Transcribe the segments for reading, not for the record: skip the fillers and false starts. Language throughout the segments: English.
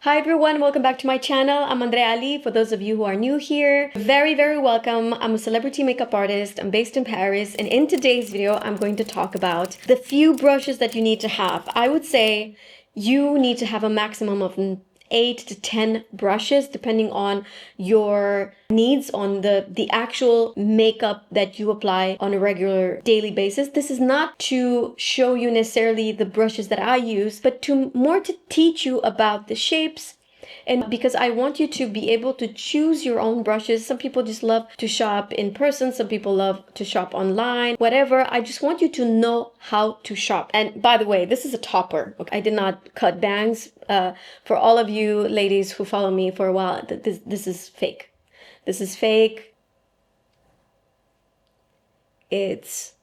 Hi everyone, welcome back to my channel. I'm Andreea. For those of you who are new here, very welcome. I'm a celebrity makeup artist. I'm based in Paris, and in today's video, I'm going to talk about the few brushes that you need to have. I would say you need to have a maximum of 8 to 10 brushes depending on your needs on the actual makeup that you apply on a regular daily basis. This is not to show you necessarily the brushes that I use, but to teach you about the shapes, and because I want you to be able to choose your own brushes. Some people just love to shop in person, some people love to shop online, whatever. I just want you to know how to shop. And by the way, this is a topper. Okay? I did not cut bangs. For all of you ladies who follow me for a while, this is fake. This is fake. It's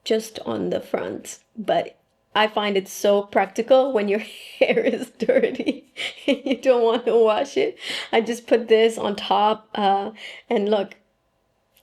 just on the front, but I find it so practical when your hair is dirty and you don't want to wash it. I just put this on top and look,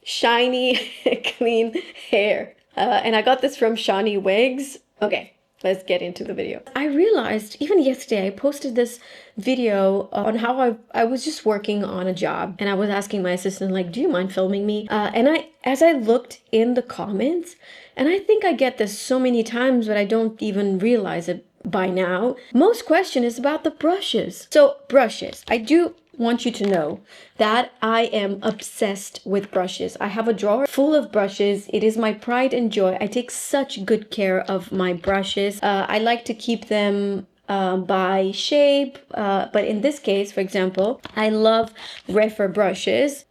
shiny, clean hair. And I got this from Shiny Wigs. Okay, let's get into the video. I realized even yesterday I posted this video on how I was just working on a job, and I was asking my assistant, like, do you mind filming me? As I looked in the comments, and I think I get this so many times, but I don't even realize it by now. Most question is about the brushes. So brushes, I do want you to know that I am obsessed with brushes. I have a drawer full of brushes. It is my pride and joy. I take such good care of my brushes. I like to keep them by shape, but in this case, for example, I love Rēphr brushes,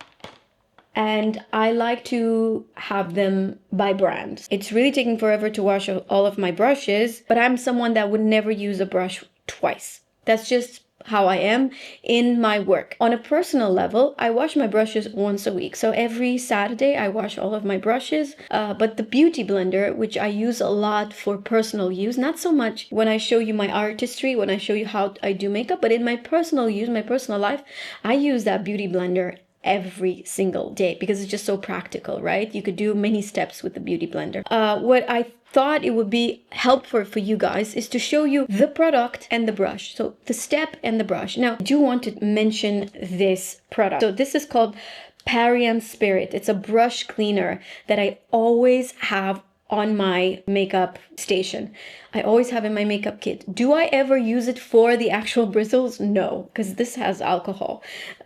and I like to have them by brand. It's really taking forever to wash all of my brushes, but I'm someone that would never use a brush twice. That's just how I am in my work. On a personal level, I wash my brushes once a week. So every Saturday I wash all of my brushes, but the beauty blender, which I use a lot for personal use, not so much when I show you my artistry, when I show you how I do makeup, but in my personal use, my personal life, I use that beauty blender every single day because it's just so practical, right? You could do many steps with the beauty blender. What I thought it would be helpful for you guys is to show you the product and the brush. So the step and the brush. Now, I do want to mention this product. So this is called Parian Spirit. It's a brush cleaner that I always have on my makeup station. I always have in my makeup kit. Do I ever use it for the actual bristles? No, because this has alcohol,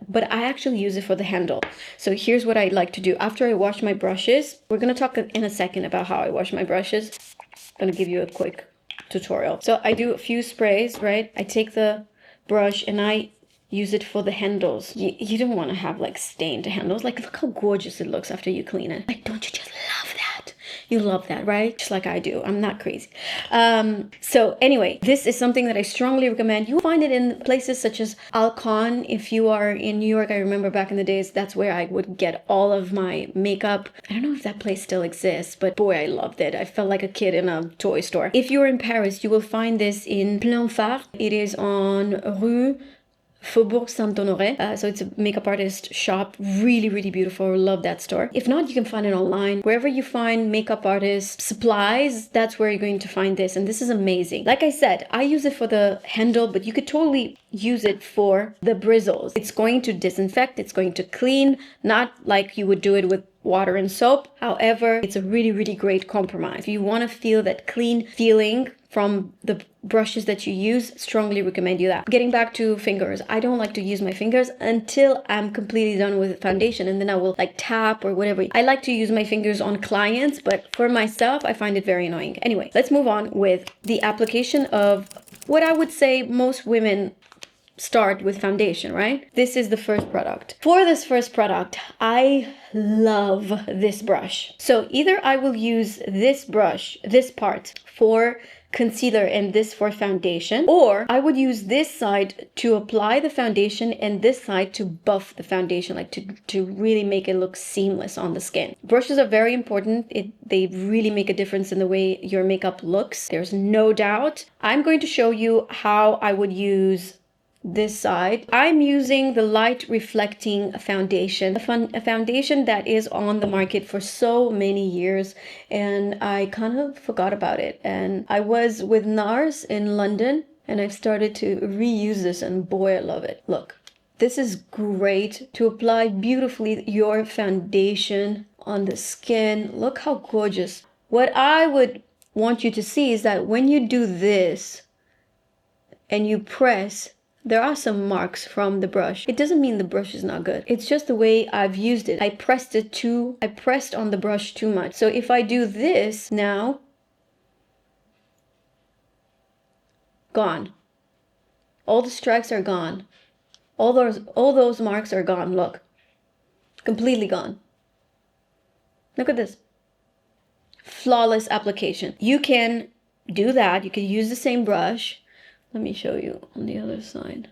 but I actually use it for the handle. So here's what I like to do. After I wash my brushes, we're going to talk in a second about how I wash my brushes. I'm going to give you a quick tutorial. So I do a few sprays, right? I take the brush and I use it for the handles. You don't want to have like stained handles. Like, look how gorgeous it looks after you clean it. Like, don't you just love that? You love that, right? Just like I do. I'm not crazy. So anyway, this is something that I strongly recommend. You'll find it in places such as Alcon. If you are in New York, I remember back in the days, that's where I would get all of my makeup. I don't know if that place still exists, but boy, I loved it. I felt like a kid in a toy store. If you're in Paris, you will find this in Plein Phare. It is on Rue Faubourg Saint-Honoré. So it's a makeup artist shop. Really beautiful. Love that store. If not, you can find it online. Wherever you find makeup artist supplies, that's where you're going to find this. And this is amazing. Like I said, I use it for the handle, but you could totally use it for the bristles. It's going to disinfect. It's going to clean, not like you would do it with water and soap. However, it's a really great compromise. If you want to feel that clean feeling from the brushes that you use, strongly recommend you that. Getting back to fingers, I don't like to use my fingers until I'm completely done with foundation, and then I will like tap or whatever. I like to use my fingers on clients, but for myself, I find it very annoying. Anyway, let's move on with the application of what I would say most women start with foundation, right? This is the first product. For this first product, I love this brush. So either I will use this brush, this part for concealer and this for foundation, or I would use this side to apply the foundation and this side to buff the foundation, like to really make it look seamless on the skin. Brushes are very important. They really make a difference in the way your makeup looks. There's no doubt. I'm going to show you how I would use this side. I'm using the light reflecting foundation, a foundation that is on the market for so many years, and I kind of forgot about it. And I was with NARS in London and I've started to reuse this, and boy, I love it. Look, this is great to apply beautifully your foundation on the skin. Look how gorgeous. What I would want you to see is that when you do this and you press, there are some marks from the brush. It doesn't mean the brush is not good. It's just the way I've used it. I pressed on the brush too much. So if I do this now, gone. All the strikes are gone. All those marks are gone. Look, completely gone. Look at this. Flawless application. You can do that. You can use the same brush. Let me show you on the other side.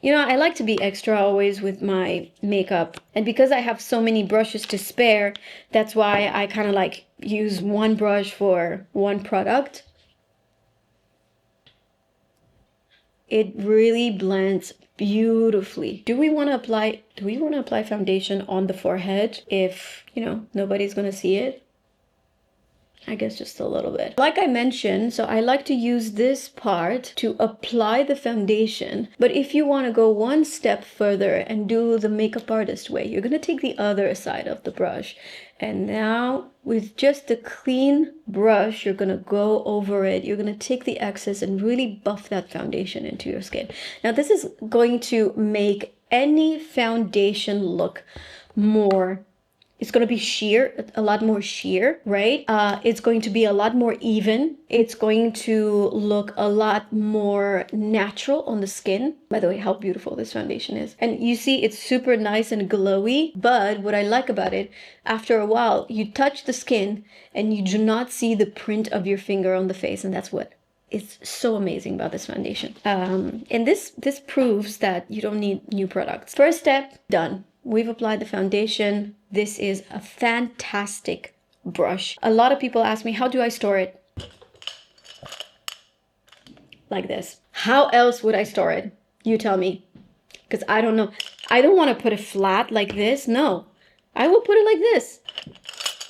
You know, I like to be extra always with my makeup. And because I have so many brushes to spare, that's why I kind of like use one brush for one product. It really blends beautifully. Do we want to apply foundation on the forehead if, you know, nobody's going to see it? I guess just a little bit. Like I mentioned, so I like to use this part to apply the foundation. But if you want to go one step further and do the makeup artist way, you're going to take the other side of the brush. And now with just a clean brush, you're going to go over it. You're going to take the excess and really buff that foundation into your skin. Now this is going to make any foundation look more, it's going to be sheer, a lot more sheer, right? It's going to be a lot more even. It's going to look a lot more natural on the skin. By the way, how beautiful this foundation is. And you see it's super nice and glowy, but what I like about it, after a while, you touch the skin and you do not see the print of your finger on the face, and that's what is so amazing about this foundation. And this proves that you don't need new products. First step, done. We've applied the foundation. This is a fantastic brush. A lot of people ask me, how do I store it? Like this. How else would I store it? You tell me. Because I don't know. I don't want to put it flat like this. No, I will put it like this.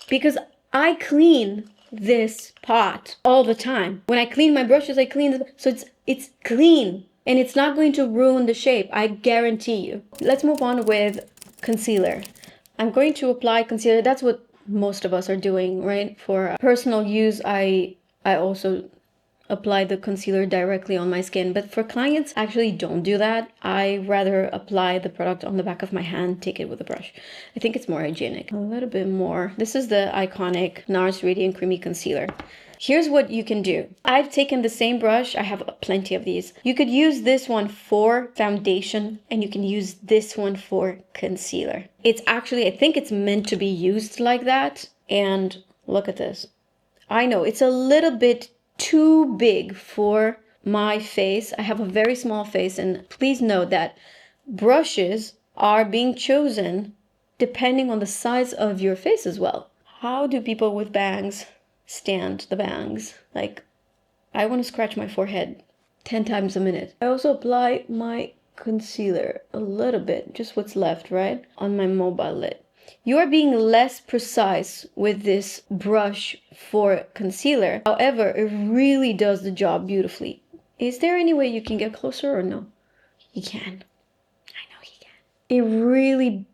Because I clean this pot all the time. When I clean my brushes, I clean it. So it's clean. And it's not going to ruin the shape. I guarantee you. Let's move on with concealer. I'm going to apply concealer. That's what most of us are doing, right? For personal use, I also apply the concealer directly on my skin. But for clients, I actually don't do that. I rather apply the product on the back of my hand, take it with a brush. I think it's more hygienic. A little bit more. This is the iconic NARS Radiant Creamy Concealer. Here's what you can do. I've taken the same brush. I have plenty of these. You could use this one for foundation and you can use this one for concealer. It's actually, I think it's meant to be used like that. And look at this. I know it's a little bit too big for my face. I have a very small face, and please note that brushes are being chosen depending on the size of your face as well. How do people with bangs stand the bangs? Like, I want to scratch my forehead 10 times a minute. I also apply my concealer a little bit, just what's left, right, on my mobile lid. You are being less precise with this brush for concealer. However, it really does the job beautifully. Is there any way you can get closer or no? You can. I know you can. It really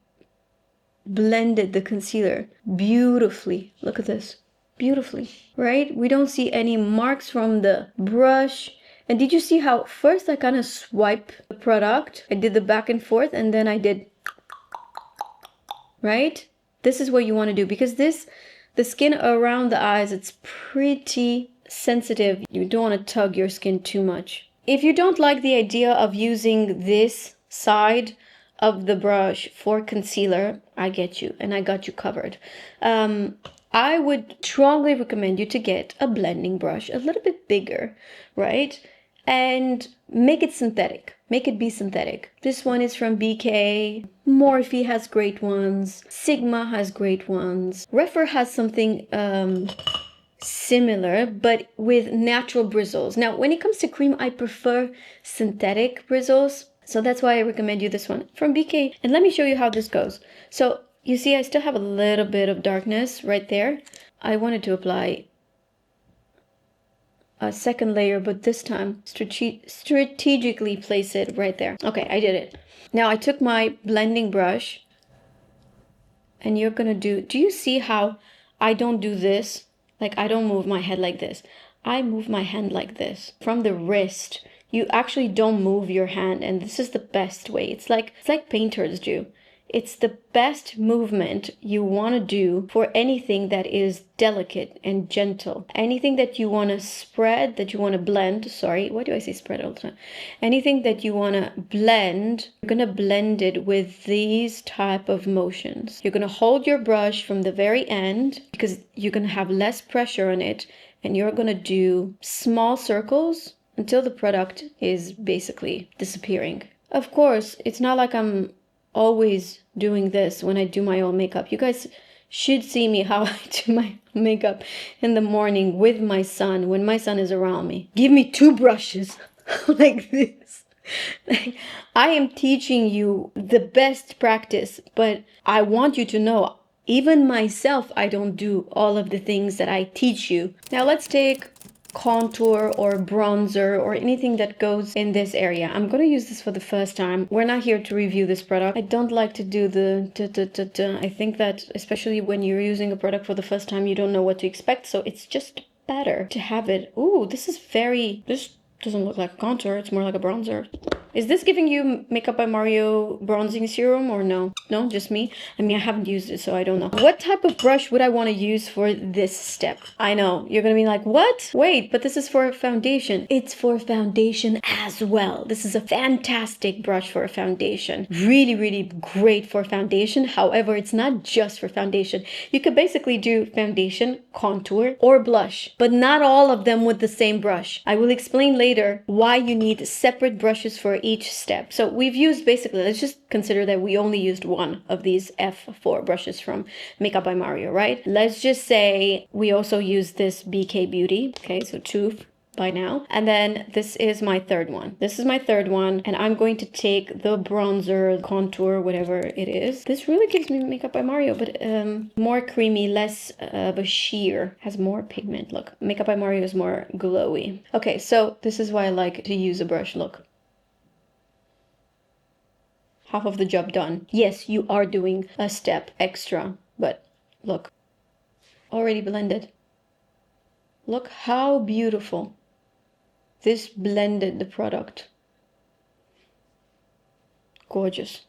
blended the concealer beautifully. Look at this. Beautifully, right? We don't see any marks from the brush. And did you see how first I kind of swipe the product? I did the back and forth, and then I did, right? This is what you want to do, because the skin around the eyes, it's pretty sensitive. You don't want to tug your skin too much. If you don't like the idea of using this side of the brush for concealer, I get you, and I got you covered. I would strongly recommend you to get a blending brush, a little bit bigger, right? And make it synthetic. Make it be synthetic. This one is from BK. Morphe has great ones. Sigma has great ones. Rēphr has something similar, but with natural bristles. Now, when it comes to cream, I prefer synthetic bristles. So that's why I recommend you this one from BK. And let me show you how this goes. So you see, I still have a little bit of darkness right there. I wanted to apply a second layer, but this time strategically place it right there. Okay, I did it. Now I took my blending brush, and you're gonna do you see how I don't do this? Like, I don't move my head like this. I move my hand like this from the wrist. You actually don't move your hand, and this is the best way. It's like painters do. It's the best movement you want to do for anything that is delicate and gentle. Anything that you want to spread, that you want to blend. Sorry, why do I say spread all the time? Anything that you want to blend, you're going to blend it with these type of motions. You're going to hold your brush from the very end because you're going to have less pressure on it, and you're going to do small circles until the product is basically disappearing. Of course, it's not like I'm always doing this when I do my own makeup. You guys should see me how I do my makeup in the morning with my son, when my son is around me. Give me 2 brushes like this. Like, I am teaching you the best practice, but I want you to know, even myself, I don't do all of the things that I teach you. Now let's take contour or bronzer or anything that goes in this area. I'm gonna use this for the first time. We're not here to review this product. I don't like to do the I think that especially when you're using a product for the first time, you don't know what to expect, so it's just better to have it. Ooh, this doesn't look like a contour, it's more like a bronzer. Is this giving you Makeup by Mario bronzing serum or no? No, just me? I mean, I haven't used it, so I don't know. What type of brush would I want to use for this step? I know, you're gonna be like, what? Wait, but this is for foundation. It's for foundation as well. This is a fantastic brush for a foundation. Really, really great for foundation. However, it's not just for foundation. You could basically do foundation, contour, or blush, but not all of them with the same brush. I will explain later why you need separate brushes for each step. So we've used basically, let's just consider that we only used one of these F4 brushes from Makeup by Mario, right? Let's just say we also use this BK Beauty. Okay, so 2 by now. And then this is my third one. This is my third one, and I'm going to take the bronzer, contour, whatever it is. This really gives me Makeup by Mario, but more creamy, less of a sheer, has more pigment. Look, Makeup by Mario is more glowy. Okay, so this is why I like to use a brush. Look. Half of the job done. Yes, you are doing a step extra, but look, already blended. Look how beautiful this blended the product. Gorgeous.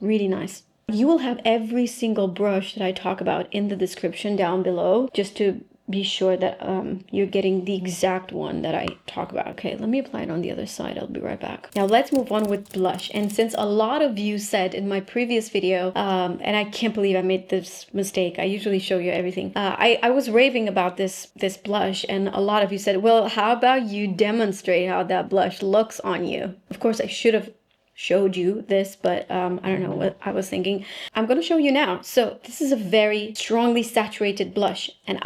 Really nice. You will have every single brush that I talk about in the description down below, just to be sure that you're getting the exact one that I talk about. Okay, let me apply it on the other side. I'll be right back. Now let's move on with blush. And since a lot of you said in my previous video, and I can't believe I made this mistake. I usually show you everything. I was raving about this blush, and a lot of you said, well, how about you demonstrate how that blush looks on you? Of course, I should have showed you this, but I don't know what I was thinking. I'm gonna show you now. So this is a very strongly saturated blush, and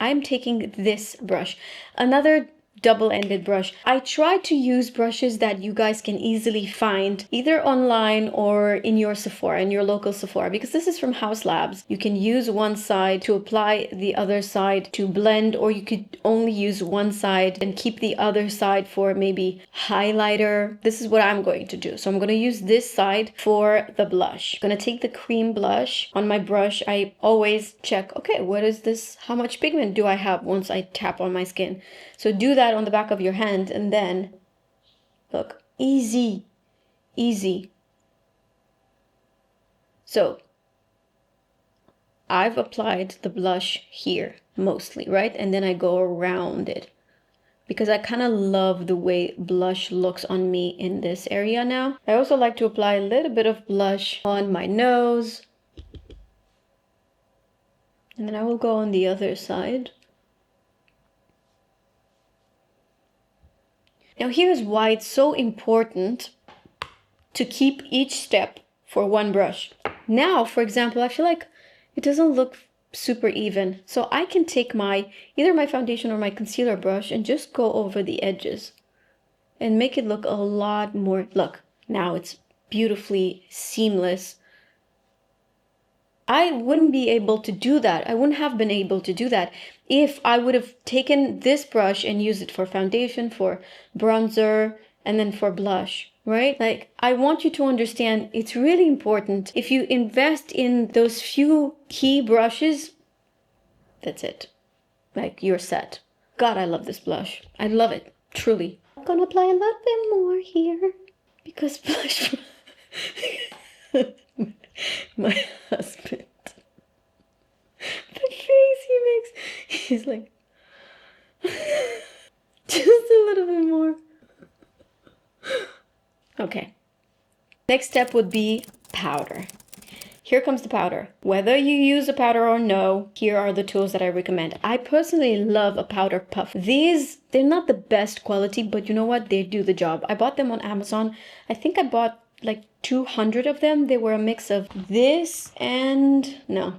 I'm taking this brush, another double-ended brush. I try to use brushes that you guys can easily find either online or in your Sephora, in your local Sephora, because this is from Haus Labs. You can use one side to apply the other side to blend, or you could only use one side and keep the other side for maybe highlighter. This is what I'm going to do. So I'm going to use this side for the blush. I'm going to take the cream blush. On my brush, I always check, okay, what is this? How much pigment do I have once I tap on my skin? So do that on the back of your hand, and then look, easy. So I've applied the blush here mostly, right? And then I go around it because I kind of love the way blush looks on me in this area now. I also like to apply a little bit of blush on my nose, and then I will go on the other side. Now here's why it's so important to keep each step for one brush. Now, for example, I feel like it doesn't look super even. So I can take either my foundation or my concealer brush and just go over the edges and make it look a lot more, look, now it's beautifully seamless. I wouldn't be able to do that. I wouldn't have been able to do that if I would have taken this brush and used it for foundation, for bronzer, and then for blush, right? Like, I want you to understand it's really important. If you invest in those few key brushes, that's it. Like, you're set. God, I love this blush. I love it, truly. I'm gonna apply a little bit more here because blush. My husband. The face he makes. He's like, just a little bit more. Okay. Next step would be powder. Here comes the powder. Whether you use a powder or no, here are the tools that I recommend. I personally love a powder puff. These, they're not the best quality, but you know what? They do the job. I bought them on Amazon. I think I bought like 200 of them. They were a mix of this and, no,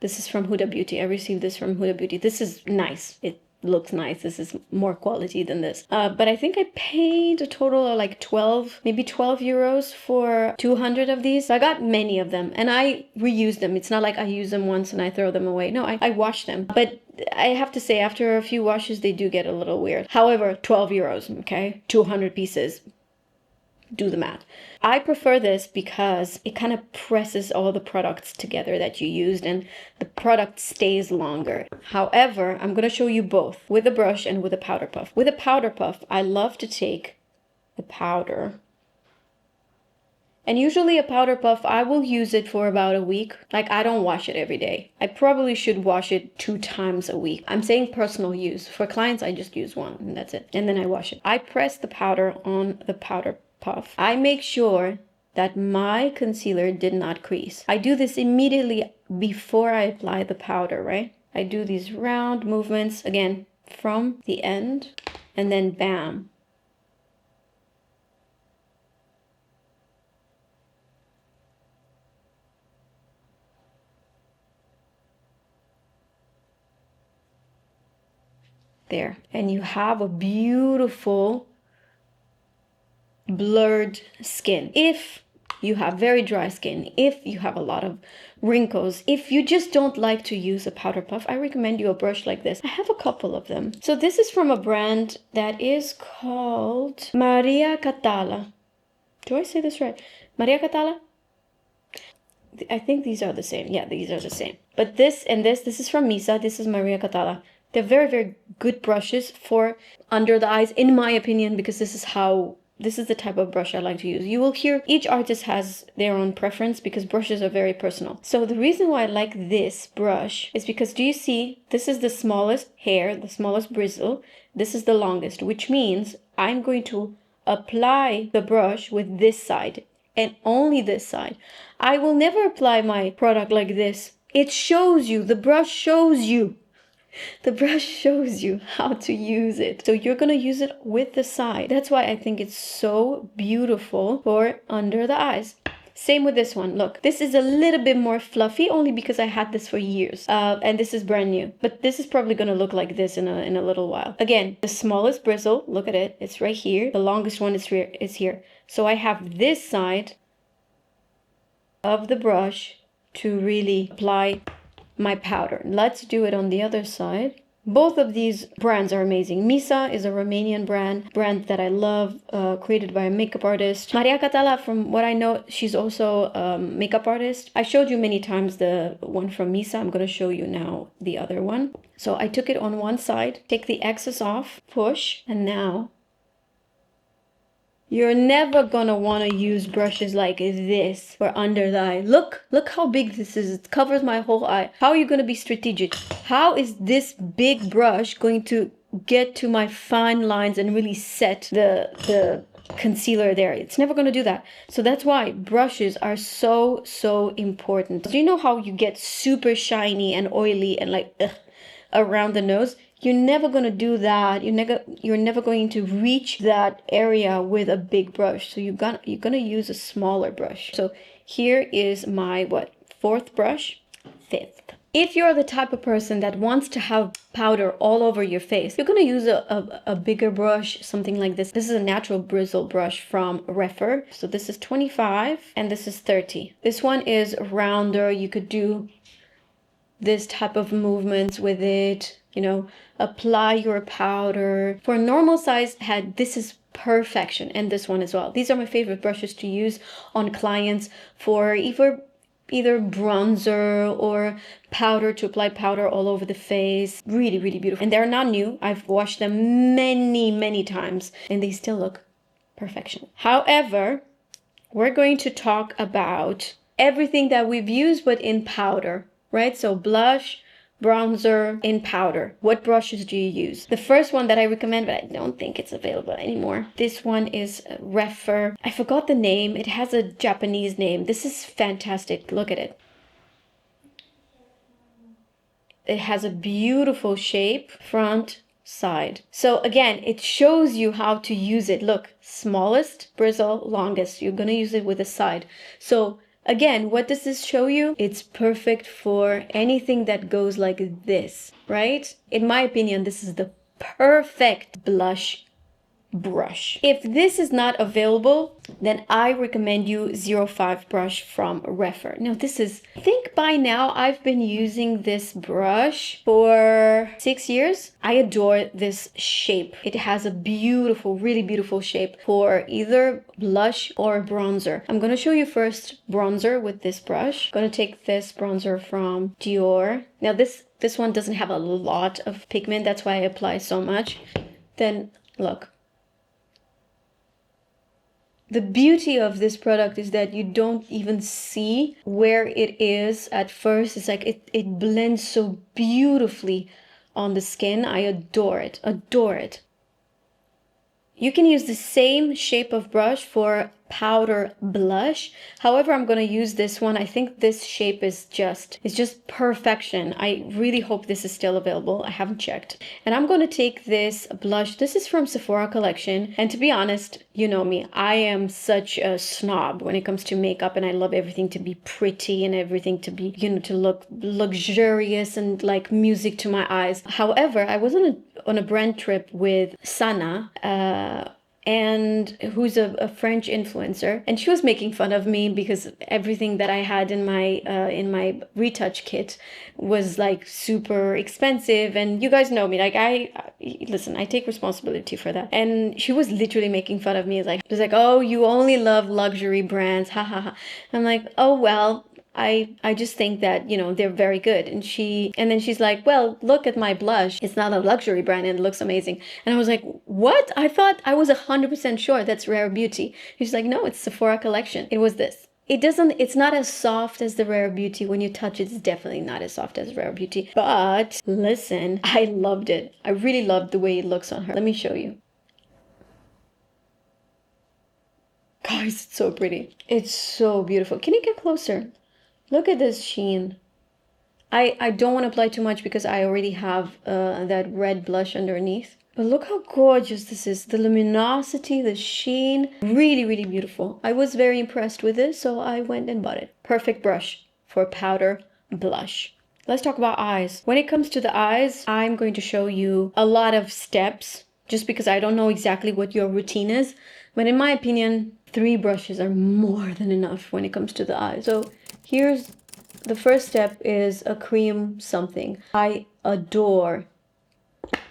this is from Huda Beauty. I received this from Huda Beauty. This is nice. It looks nice. This is more quality than this. But I think I paid a total of like 12, maybe 12 euros for 200 of these. So I got many of them and I reuse them. It's not like I use them once and I throw them away. No, I wash them. But I have to say, after a few washes, they do get a little weird. However, 12 euros, okay? 200 pieces. Do the math. I prefer this because it kind of presses all the products together that you used and the product stays longer. However, I'm going to show you both with a brush and with a powder puff. With a powder puff, I love to take the powder. And usually a powder puff, I will use it for about a week. Like, I don't wash it every day. I probably should wash it 2 times a week. I'm saying personal use. For clients, I just use one and that's it. And then I wash it. I press the powder on the powder puff. I make sure that my concealer did not crease. I do this immediately before I apply the powder, right? I do these round movements, again, from the end, and then bam. There. And you have a beautiful blurred skin. If you have very dry skin, if you have a lot of wrinkles, if you just don't like to use a powder puff, I recommend you a brush like this. I have a couple of them. So this is from a brand that is called Catala. Do I say this right? Catala? I think these are the same. Yeah, these are the same. But this and this is from Misa. This is Catala. They're very, very good brushes for under the eyes, in my opinion, because this is the type of brush I like to use. You will hear each artist has their own preference because brushes are very personal. So the reason why I like this brush is because, do you see, this is the smallest hair, the smallest bristle. This is the longest, which means I'm going to apply the brush with this side and only this side. I will never apply my product like this. It shows you, the brush shows you. The brush shows you how to use it. So you're going to use it with the side. That's why I think it's so beautiful for under the eyes. Same with this one. Look, this is a little bit more fluffy only because I had this for years. And this is brand new. But this is probably going to look like this in a little while. Again, the smallest bristle, look at it. It's right here. The longest one is here. So I have this side of the brush to really apply my powder. Let's do it on the other side. Both of these brands are amazing. Misa is a Romanian brand that I love, created by a makeup artist. Catala, from what I know, she's also a makeup artist. I showed you many times the one from Misa. I'm going to show you now the other one. So I took it on one side, take the excess off, push, and now you're never gonna want to use brushes like this for under the eye. Look how big this is. It covers my whole eye. How are you gonna be strategic? How is this big brush going to get to my fine lines and really set the concealer there? It's never gonna do that. So that's why brushes are so important. Do you know how you get super shiny and oily and like around the nose? You're never going to do that. You're never going to reach that area with a big brush. So you're going to use a smaller brush. So here is my, fourth brush? Fifth. If you're the type of person that wants to have powder all over your face, you're going to use a bigger brush, something like this. This is a natural bristle brush from Rēphr. So this is 25 and this is 30. This one is rounder. You could do this type of movements with it. you know, apply your powder. For a normal size head, this is perfection, and this one as well. These are my favorite brushes to use on clients for either bronzer or powder, to apply powder all over the face. Really, really beautiful. And they're not new. I've washed them many times and they still look perfection. However, we're going to talk about everything that we've used but in powder, right? So blush, bronzer, in powder. What brushes do you use? The first one that I recommend, but I don't think it's available anymore, this one is Rēphr. I forgot the name. It has a Japanese name. This is fantastic. Look at it. It has a beautiful shape, front, side. So again, it shows you how to use it. Look, smallest bristle, longest. You're gonna use it with the side. So again, what does this show you? It's perfect for anything that goes like this, right? In my opinion, this is the perfect blush brush. If this is not available, then I recommend you 05 brush from Rēphr. Now this is, I think by now I've been using this brush for 6 years. I adore this shape. It has a beautiful, really beautiful shape for either blush or bronzer. I'm going to show you first bronzer with this brush. I'm going to take this bronzer from Dior. Now this one doesn't have a lot of pigment. That's why I apply so much. Then look. The beauty of this product is that you don't even see where it is at first. It's like it blends so beautifully on the skin. I adore it, adore it. You can use the same shape of brush for powder blush. However, I'm going to use this one. I think this shape is just perfection. I really hope this is still available. I haven't checked. And I'm going to take this blush. This is from Sephora collection. And to be honest, you know me, I am such a snob when it comes to makeup, and I love everything to be pretty and everything to be, you know, to look luxurious and like music to my eyes. However, I was on a brand trip with Sana, and who's a French influencer, and she was making fun of me because everything that I had in my retouch kit was like super expensive, and you guys know me, like listen, I take responsibility for that. And she was literally making fun of me, like she was like, oh, you only love luxury brands, ha ha ha. I'm like, oh well, I just think that, you know, they're very good. And then she's like, well, look at my blush. It's not a luxury brand and it looks amazing. And I was like, what? I thought I was 100% sure that's Rare Beauty. She's like, no, it's Sephora collection. It was this. It's not as soft as the Rare Beauty. When you touch it, it's definitely not as soft as Rare Beauty. But listen, I loved it. I really loved the way it looks on her. Let me show you. Guys, it's so pretty. It's so beautiful. Can you get closer? Look at this sheen. I don't want to apply too much because I already have that red blush underneath. But look how gorgeous this is. The luminosity, the sheen, really, really beautiful. I was very impressed with this, so I went and bought it. Perfect brush for powder blush. Let's talk about eyes. When it comes to the eyes, I'm going to show you a lot of steps just because I don't know exactly what your routine is. But in my opinion, 3 brushes are more than enough when it comes to the eyes. So here's the first step, is a cream something. I adore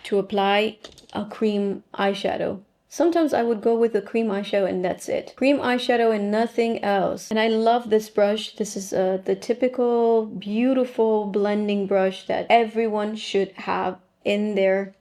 to apply a cream eyeshadow. Sometimes I would go with a cream eyeshadow and that's it. Cream eyeshadow and nothing else. And I love this brush. This is the typical beautiful blending brush that everyone should have in their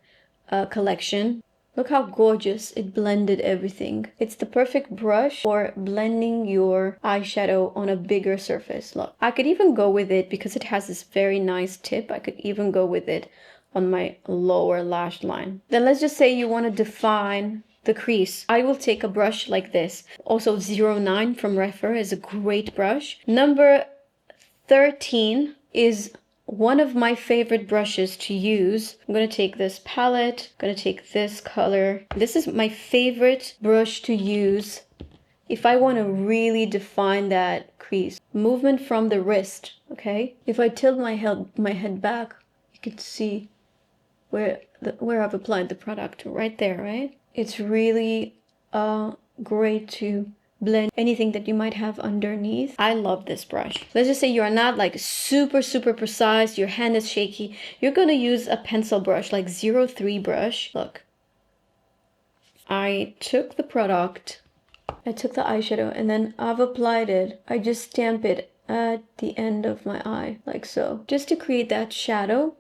collection. Look how gorgeous it blended everything. It's the perfect brush for blending your eyeshadow on a bigger surface. Look, I could even go with it because it has this very nice tip. I could even go with it on my lower lash line. Then let's just say you want to define the crease. I will take a brush like this. Also 09 from Rēphr is a great brush. Number 13 is one of my favorite brushes to use. I'm going to take this palette, I'm going to take this color. This is my favorite brush to use if I want to really define that crease. Movement from the wrist, okay? If I tilt my head back, you can see where I've applied the product right there, right? It's really great to blend anything that you might have underneath. I love this brush. Let's just say you're not like super precise, your hand is shaky. You're gonna use a pencil brush like 03 brush. Look, I took the product, I took the eyeshadow, and then I've applied it. I just stamp it at the end of my eye, like so, just to create that shadow.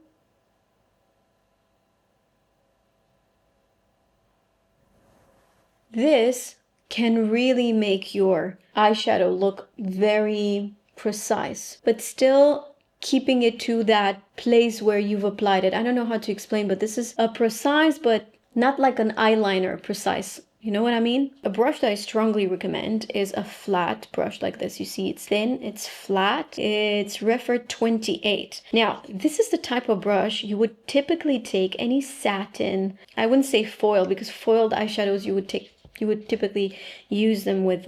This can really make your eyeshadow look very precise, but still keeping it to that place where you've applied it. I don't know how to explain, but this is a precise, but not like an eyeliner precise. You know what I mean? A brush that I strongly recommend is a flat brush like this. You see it's thin, it's flat, it's Rēphr 28. Now, this is the type of brush you would typically take any satin, I wouldn't say foil, because foiled eyeshadows you would typically use them with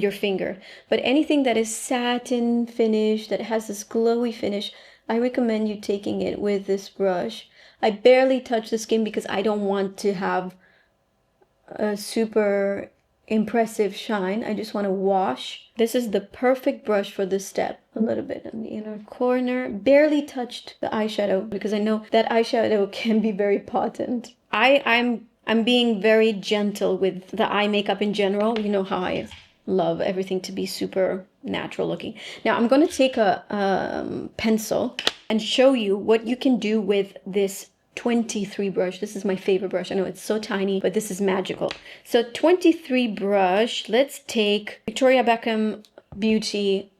your finger. But anything that is satin finish, that has this glowy finish, I recommend you taking it with this brush. I barely touch the skin because I don't want to have a super impressive shine. I just want to wash. This is the perfect brush for this step. A little bit in the inner corner. Barely touched the eyeshadow because I know that eyeshadow can be very potent. I'm being very gentle with the eye makeup in general. You know how I love everything to be super natural looking. Now I'm going to take a pencil and show you what you can do with this 23 brush. This is my favorite brush. I know it's so tiny, but this is magical. So 23 brush, let's take Victoria Beckham Beauty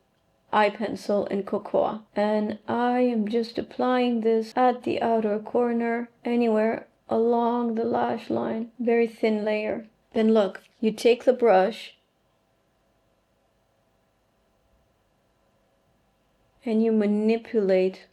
eye pencil in Cocoa. And I am just applying this at the outer corner, anywhere along the lash line, very thin layer. Then look, you take the brush and you manipulate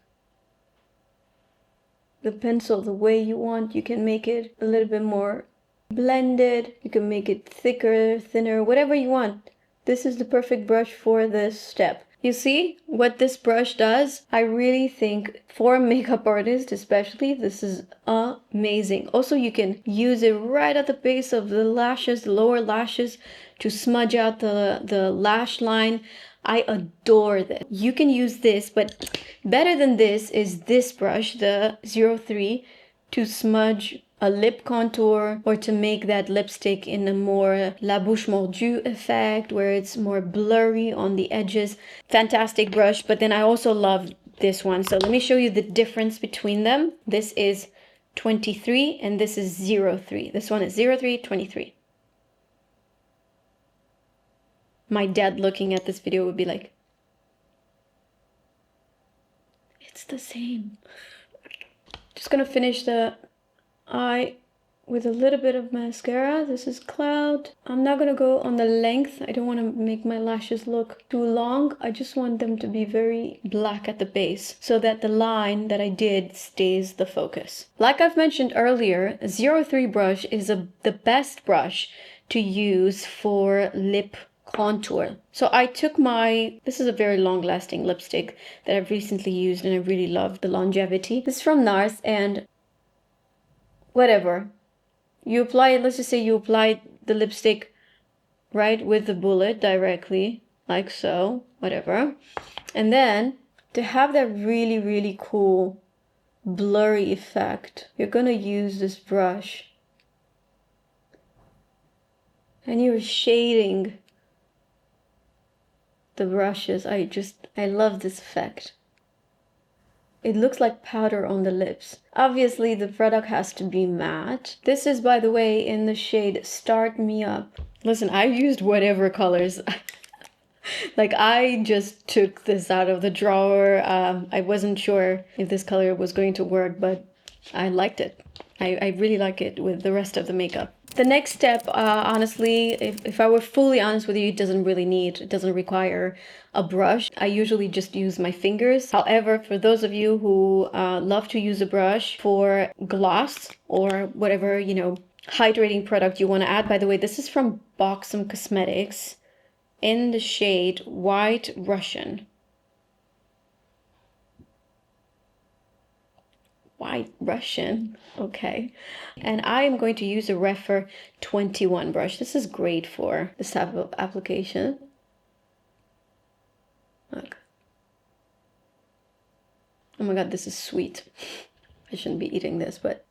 the pencil the way you want. You can make it a little bit more blended, you can make it thicker, thinner, whatever you want. This is the perfect brush for this step. You see what this brush does? I really think for a makeup artist especially, this is amazing. Also, you can use it right at the base of the lashes, the lower lashes, to smudge out the lash line. I adore this. You can use this, but better than this is this brush, the 03, to smudge a lip contour or to make that lipstick in a more la bouche mordue effect where it's more blurry on the edges. Fantastic brush, but then I also love this one. So let me show you the difference between them. This is 23 and this is 03. This one is 03, 23. My dad looking at this video would be like, it's the same. Just gonna finish the eye with a little bit of mascara. This is Cloud. I'm not gonna go on the length. I don't want to make my lashes look too long. I just want them to be very black at the base so that the line that I did stays the focus. Like I've mentioned earlier, 03 brush is the best brush to use for lip contour. So I took this is a very long lasting lipstick that I've recently used and I really love the longevity. This is from NARS, and whatever you apply it, let's just say you apply the lipstick right with the bullet directly, like so, whatever. And then to have that really cool blurry effect, you're gonna use this brush and you're shading the brushes. I love this effect. It looks like powder on the lips. Obviously the product has to be matte. This is, by the way, in the shade Start Me Up. Listen, I used whatever colors. Like I just took this out of the drawer. I wasn't sure if this color was going to work, but I liked it. I really like it with the rest of the makeup. The next step, honestly, if I were fully honest with you, it doesn't require a brush. I usually just use my fingers. However, for those of you who love to use a brush for gloss or whatever, hydrating product you want to add. By the way, this is from Buxom Cosmetics in the shade White Russian. white Russian. Okay. And I am going to use a Rēphr 21 brush. This is great for this type of application. Look. Oh my god, this is sweet. I shouldn't be eating this, but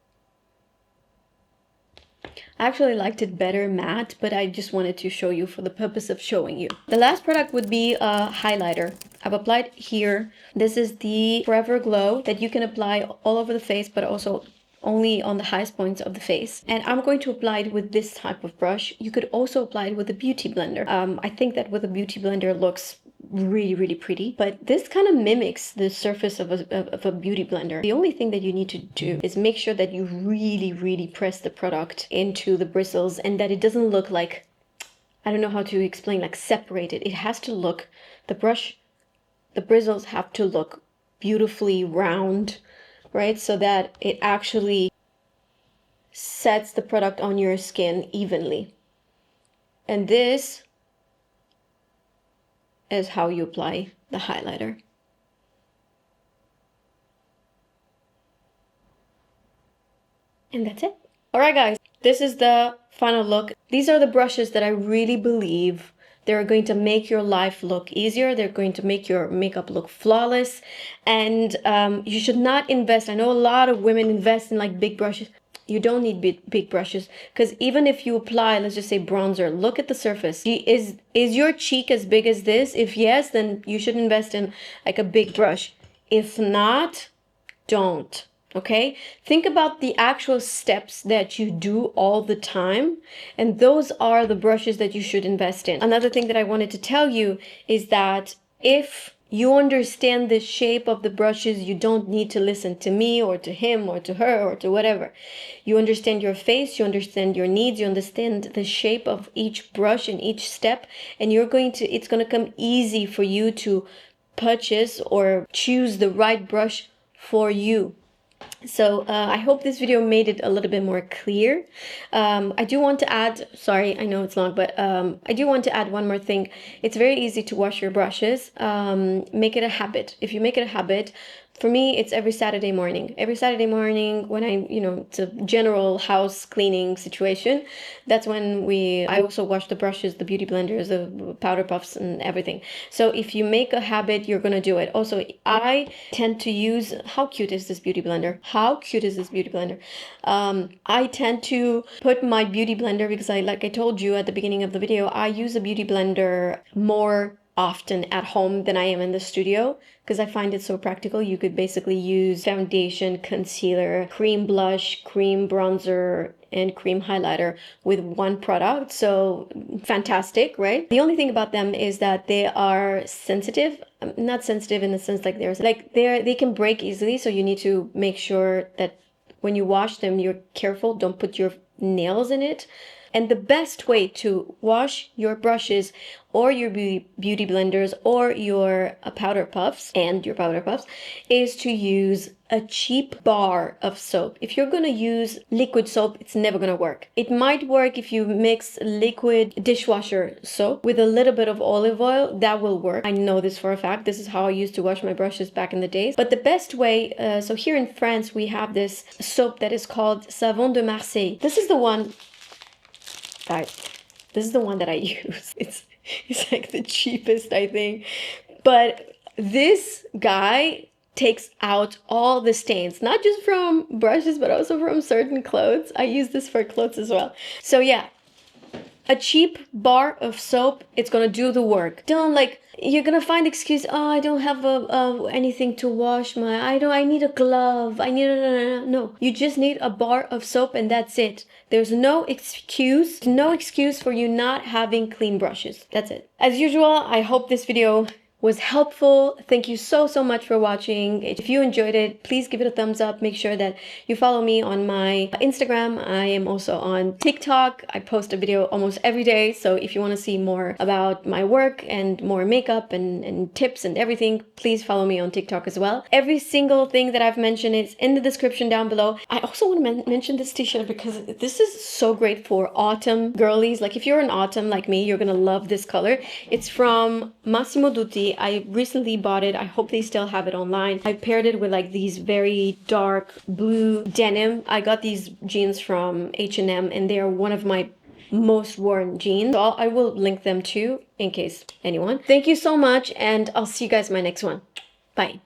I actually liked it better matte, but I just wanted to show you for the purpose of showing you. The last product would be a highlighter. I've applied here. This is the Forever Glow that you can apply all over the face, but also only on the highest points of the face. And I'm going to apply it with this type of brush. You could also apply it with a beauty blender. I think that with a beauty blender it looks really pretty, but this kind of mimics the surface of a beauty blender. The only thing that you need to do is make sure that you really press the product into the bristles and that it doesn't look like, I don't know how to explain, like separated. It has to look, the bristles have to look beautifully round, right? So that it actually sets the product on your skin evenly. And this is how you apply the highlighter. And that's it. All right, guys, this is the final look. These are the brushes that I really believe they're going to make your life look easier. They're going to make your makeup look flawless. And you should not invest. I know a lot of women invest in like big brushes. You don't need big brushes, because even if you apply, let's just say bronzer, look at the surface. Is your cheek as big as this? If yes, then you should invest in like a big brush. If not, don't. Okay? Think about the actual steps that you do all the time, and those are the brushes that you should invest in. Another thing that I wanted to tell you is that if you understand the shape of the brushes, you don't need to listen to me or to him or to her or to whatever. You understand your face, you understand your needs, you understand the shape of each brush and each step, and it's going to come easy for you to purchase or choose the right brush for you. So I hope this video made it a little bit more clear. I do want to add, sorry, I know it's long, but I do want to add one more thing. It's very easy to wash your brushes. Make it a habit. If you make it a habit, for me, it's every Saturday morning. Every Saturday morning when it's a general house cleaning situation, that's when I also wash the brushes, the beauty blenders, the powder puffs and everything. So if you make a habit, you're going to do it. Also, I tend to use, how cute is this beauty blender? How cute is this beauty blender? I tend to put my beauty blender, because like I told you at the beginning of the video, I use a beauty blender more often at home than I am in the studio, because I find it so practical. You could basically use foundation, concealer, cream blush, cream bronzer, and cream highlighter with one product. So fantastic, right? The only thing about them is that they are sensitive. Not sensitive in the sense like they can break easily, so you need to make sure that when you wash them, you're careful, don't put your nails in it. And the best way to wash your brushes or your beauty blenders or your powder puffs is to use a cheap bar of soap. If you're going to use liquid soap, it's never going to work. It might work if you mix liquid dishwasher soap with a little bit of olive oil. That will work. I know this for a fact. This is how I used to wash my brushes back in the days. But the best way, so here in France, we have this soap that is called Savon de Marseille. This is the one, guys, this is the one that I use. It's like the cheapest, I think. But this guy takes out all the stains, not just from brushes, but also from certain clothes. I use this for clothes as well. So yeah, a cheap bar of soap, it's gonna do the work. You're gonna find excuse, oh, I don't have anything to wash I need a glove, no. You just need a bar of soap and that's it. There's no excuse for you not having clean brushes. That's it. As usual, I hope this video was helpful. Thank you so much for watching. If you enjoyed it, please give it a thumbs up. Make sure that you follow me on my Instagram. I am also on TikTok. I post a video almost every day. So if you want to see more about my work and more makeup and tips and everything, please follow me on TikTok as well. Every single thing that I've mentioned is in the description down below. I also want to mention this t-shirt because this is so great for autumn girlies. Like if you're an autumn like me, you're gonna love this color. It's from Massimo Dutti Phoebe. I recently bought it. I hope they still have it online. I paired it with like these very dark blue denim. I got these jeans from H&M and they are one of my most worn jeans. So I will link them too in case anyone. Thank you so much and I'll see you guys in my next one. Bye.